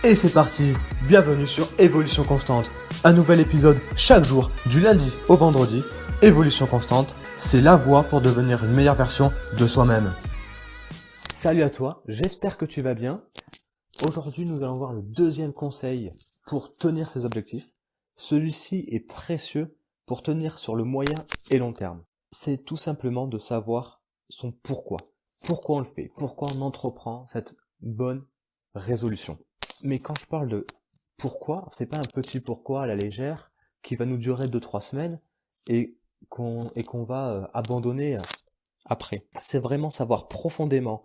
Et c'est parti, bienvenue sur Évolution Constante. Un nouvel épisode chaque jour, du lundi au vendredi. Évolution Constante, c'est la voie pour devenir une meilleure version de soi-même. Salut à toi, j'espère que tu vas bien. Aujourd'hui, nous allons voir le deuxième conseil pour tenir ses objectifs. Celui-ci est précieux pour tenir sur le moyen et long terme. C'est tout simplement de savoir son pourquoi. Pourquoi on le fait, pourquoi on entreprend cette bonne résolution. Mais quand je parle de pourquoi, c'est pas un petit pourquoi à la légère qui va nous durer 2-3 semaines et qu'on va abandonner après. C'est vraiment savoir profondément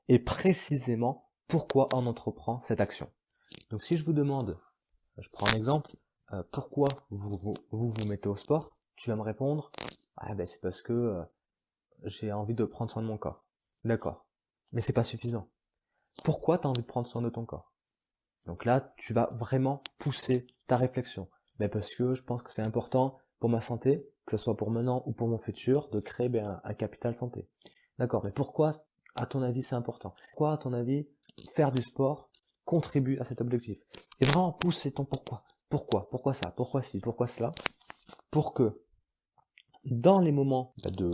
et précisément pourquoi on entreprend cette action. Donc si je vous demande, je prends un exemple, pourquoi vous mettez au sport, tu vas me répondre, c'est parce que j'ai envie de prendre soin de mon corps. D'accord, mais c'est pas suffisant. Pourquoi tu as envie de prendre soin de ton corps? Donc là, tu vas vraiment pousser ta réflexion. Mais parce que je pense que c'est important pour ma santé, que ce soit pour maintenant ou pour mon futur, de créer un capital santé. D'accord, mais pourquoi, à ton avis, c'est important? Pourquoi, à ton avis, faire du sport contribue à cet objectif? Et vraiment pousser ton pourquoi. Pourquoi ça? Pourquoi ci? Pourquoi cela? Pour que, dans les moments de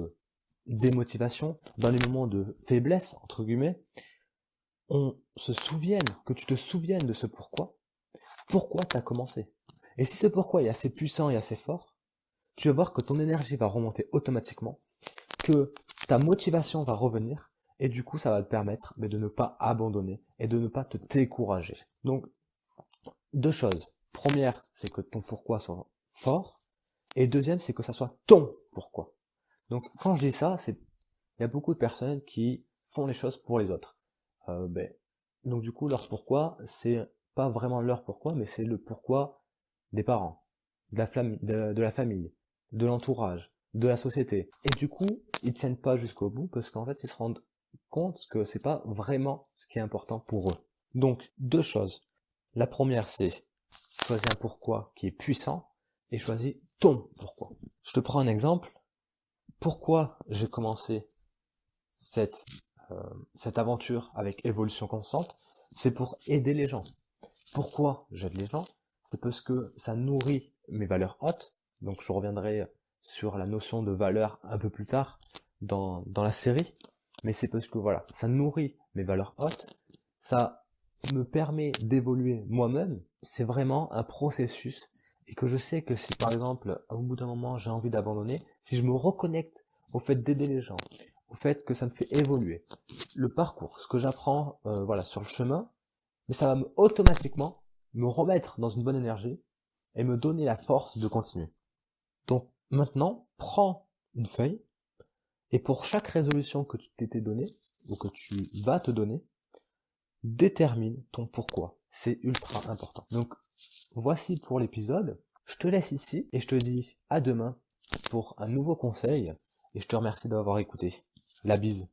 démotivation, dans les moments de faiblesse, entre guillemets, que tu te souviennes de ce pourquoi tu as commencé. Et si ce pourquoi est assez puissant et assez fort, tu vas voir que ton énergie va remonter automatiquement, que ta motivation va revenir, et du coup ça va te permettre de ne pas abandonner et de ne pas te décourager. Donc, deux choses. Première, c'est que ton pourquoi soit fort, et deuxième, c'est que ça soit ton pourquoi. Donc quand je dis ça, il y a beaucoup de personnes qui font les choses pour les autres. Donc du coup, leur pourquoi, c'est pas vraiment leur pourquoi, mais c'est le pourquoi des parents, de la famille, de l'entourage, de la société. Et du coup, ils tiennent pas jusqu'au bout parce qu'en fait, ils se rendent compte que c'est pas vraiment ce qui est important pour eux. Donc, deux choses. La première, c'est choisir un pourquoi qui est puissant et choisir ton pourquoi. Je te prends un exemple. Pourquoi j'ai commencé cette aventure avec Évolution Constante? C'est pour aider les gens. Pourquoi j'aide les gens? C'est parce que ça nourrit mes valeurs hautes. Donc je reviendrai sur la notion de valeur un peu plus tard dans la série. Mais c'est parce que voilà, ça nourrit mes valeurs hautes. Ça me permet d'évoluer moi-même. C'est vraiment un processus. Et que je sais que si par exemple, au bout d'un moment, j'ai envie d'abandonner, si je me reconnecte au fait d'aider les gens, au fait que ça me fait évoluer, le parcours, ce que j'apprends sur le chemin, mais ça va automatiquement me remettre dans une bonne énergie et me donner la force de continuer. Donc maintenant, prends une feuille et pour chaque résolution que tu t'étais donnée ou que tu vas te donner, détermine ton pourquoi. C'est ultra important. Donc voici pour l'épisode. Je te laisse ici et je te dis à demain pour un nouveau conseil et je te remercie d'avoir écouté. La bise.